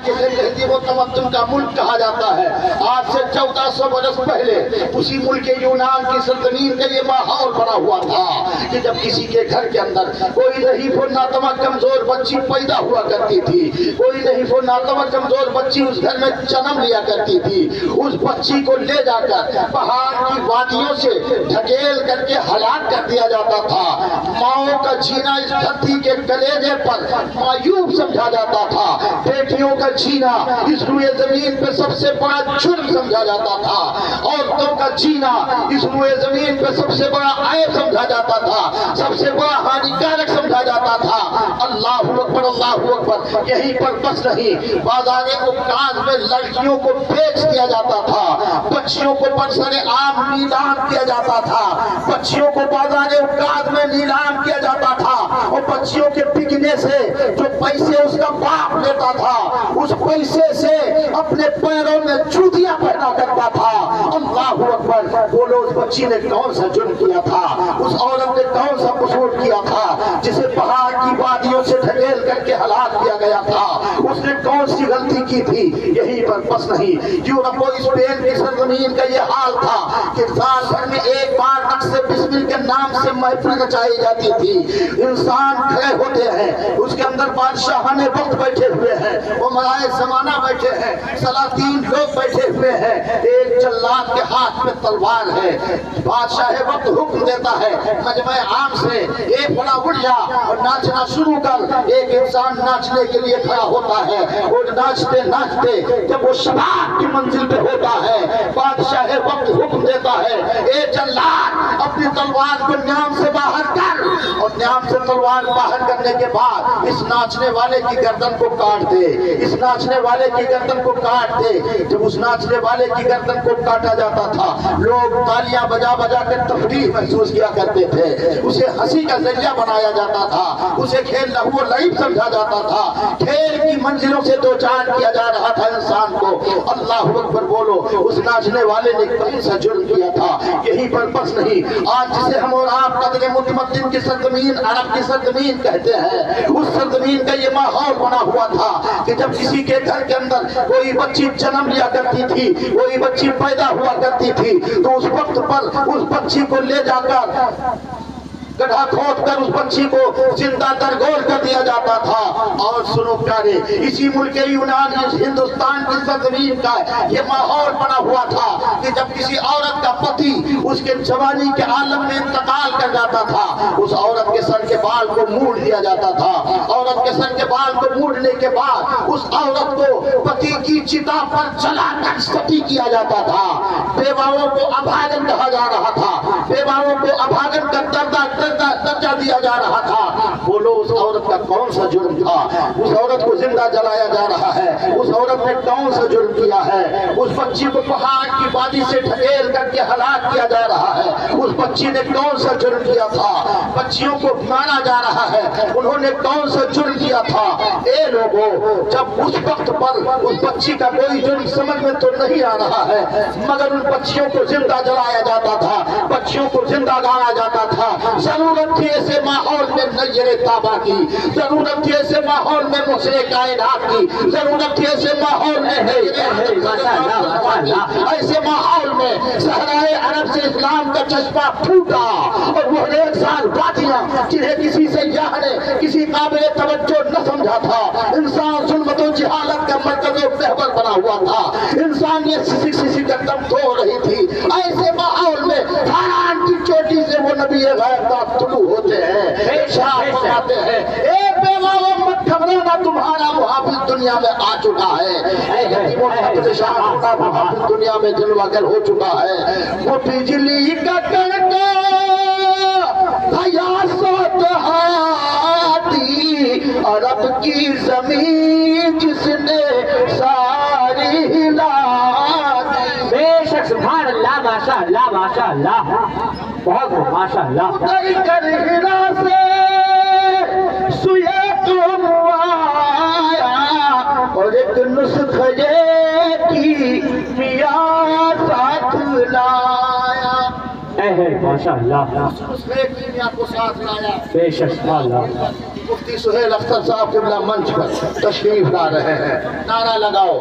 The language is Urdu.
جسے تہذیب و تمدن کا ملک کہا جاتا ہے، آج سے 1400 برس پہلے اسی ملک یونان کی سرزمین کا یہ ماحول بنا ہوا تھا کہ جب کسی کے گھر کے اندر کوئی ضعیف و ناتواں کمزور بچی پیدا ہوا کرتی تھی، کوئی ضعیف و ناتواں کمزور بچی اس گھر میں جنم لیا کرتی تھی، اس بچی کو لے جا کر پہاڑ کی وادیوں سے ڈھکیل کر کے ہلاک کر دیا جاتا تھا۔ ماؤں کا جینا اس دھرتی کے کلیجے پر معیوب سمجھا جاتا تھا، بیٹیوں کا جینا اس روئے زمین پہ سب سے بڑا جرم سمجھا جاتا تھا، عورتوں کا جینا اس روئے زمین پہ سب سے بڑا عیب سمجھا جاتا تھا، سب سے بڑا ہانیکارک سمجھا جاتا تھا۔ اللہ اکبر اللہ اکبر، یہیں پر بس نہیں، بازار اوقات میں لڑکیوں کو بیچ دیا جاتا تھا، بچیوں کو برسر عام نیلام کیا جاتا تھا، بچیوں کو بازار اوقات میں نیلام کیا جاتا تھا، اور بچیوں کے بکنے سے جو پیسے اس کا باپ لیتا تھا اس پیسے سے اپنے پیروں میں جوتیاں پہنا کرتا تھا۔ اللہ اکبر، بولو اس بچی نے کون سا جرم کیا تھا، اس عورت نے کون سا قصور کیا تھا جسے پہاڑ کی وادیوں سے ڈھکیل کر کے ہلاک کیا گیا تھا، اس نے کون سی غلطی کی تھی؟ یہیں پر بس نہیں، یورپ و اسپین کی سرزمین کا یہ حال تھا کہ سال بھر میں ایک بار نقش بسمل کے نام سے محفل رچائی جاتی تھی، انسان کھڑے ہوتے ہیں، اس کے اندر بادشاہان وقت بیٹھے ہوئے ہیں، عمرائے زمانہ بیٹھے ہیں، سلاطین لوگ بیٹھے ہوئے ہیں، ایک جلاد کے ہاتھ میں تلوار ہے، بادشاہ وقت حکم دیتا ہے مجمع عام سے ایک بڑا اٹھ جا اور ناچنا شروع کر۔ ایک انسان ناچنے کے لیے کھڑا ہوتا ہے، اور ناچتے ناچتے جب وہ شباب کی منزل پہ ہوتا ہے، بادشاہ وقت حکم دیتا ہے اے جلاد اپنی تلوار کو نیام سے باہر کر، اور نیام سے تلوار باہر کرنے کے بعد اس ناچنے والے کی گردن کو کاٹ دے، اس ناچنے والے کی گردن کو کاٹ دے۔ جب اس ناچنے والے کی گردن کو کاٹا جاتا تھا، لوگ تالیاں بجا بجا کر تفریح محسوس کیا کرتے تھے، اسے ہنسی کا ذریعہ بنایا جاتا تھا، اسے کھیل لہو و لعب سمجھا جاتا تھا، کھیل کی منزلوں سے دو چار کیا جا رہا تھا انسان کو۔ اللہ اکبر، بولو اس ناچنے والے نے کون سا جرم کیا تھا؟ یہیں پر بس نہیں، آج جسے ہم اور آپ قدر متمدن کی سرزمین، عرب کی سرزمین کہتے ہیں، اس سرزمین کا یہ ماحول بنا ہوا تھا کہ جب کسی کے گھر کے اندر کوئی بچی جنم لیا کرتی تھی، کوئی بچی پیدا ہوا کرتی تھی، تو اس وقت پر اس بچی کو لے جا کر گڑھا کھود کر اس بچی کو زندہ درگور کر دیا جاتا تھا۔ اور سنو پیارے، اسی ملک یونان، اس ہندوستان کی سرزمین کا یہ ماحول بنا ہوا تھا کہ جب کسی عورت کا پتی اس کے جوانی کے عالم میں انتقال کر جاتا تھا، اس عورت کے سر کے بال کو موڑ دیا جاتا تھا، عورت کے سر کے بال کو موڑنے کے بعد اس عورت کو پتی کی چتا پر جلا کر ستی کیا جاتا تھا۔ بیواؤں کو ابھاگن کہا جا رہا تھا، بیواؤں کو ابھاگن کا درجہ دیا جا رہا تھا۔ بولو اس عورت کا کون سا جرم تھا؟ اس عورت کو زندہ جلایا جا رہا ہے، اس عورت نے کون سا جرم کیا ہے؟ اس بچی کو پہاڑ کی وادی سے ڈھکیل کر کے ہلاک کیا جا رہا ہے، اس بچی نے کون سا جرم کیا تھا؟ بچیوں کو مارا جا رہا ہے، انہوں نے کون سا جرم کیا تھا؟ اے لوگوں، جب اس وقت پر اس بچی کا کوئی جرم سمجھ میں تو نہیں آ رہا ہے، مگر ان بچیوں کو زندہ جلایا جاتا تھا، بچیوں کو زندہ گایا جاتا تھا۔ ضرورت تھی ایسے ماحول میں نیر تابہ کی، ضرورت تھی ایسے ماحول میں محسن کائنات کی، ضرورت تھی ایسے ماحول میں ایسے ماحول میں صحرائے عرب سے اسلام کا چشمہ پھوٹا، اور وہ 1 سال وادیاں جنہیں کسی سیاح نے کسی قابل توجہ نہ سمجھا تھا، انسان ظلمت و جہالت کا مرکز و محور بنا ہوا تھا، انسانیت سسی کا دم دھو رہی تھی، ایسے ماحول میں فاران کی چوٹی سے وہ نبی غیب طلوع ہوتے ہیں، ارشاد فرماتے ہیں اے بیواؤں مت گھبرانا، تمہارا محافظ دنیا میں آ چکا ہے، اے یتیموں مت شاہدہ، محافظ دنیا میں جلوہ گر ہو چکا ہے۔ وہ بجلی کا کڑکا حیاست ہاتھی، عرب کی زمین جس نے ساری ہلا دی۔ بے شک، سبحان اللہ، ماشاء اللہ ماشاء اللہ، بہت ماشاء اللہ۔ اتر کر ہنا سے سوئے تم آیا، اور ایک نسخے کی میاں ساتھ لایا، اے ماشاء اللہ، اس نسخے کی میاں کو ساتھ لایا۔ بے شک، سبحان اللہ۔ مفتی سہیل اختر صاحب قبلہ منچ پر تشریف لا رہے ہیں. نعرہ لگاؤ.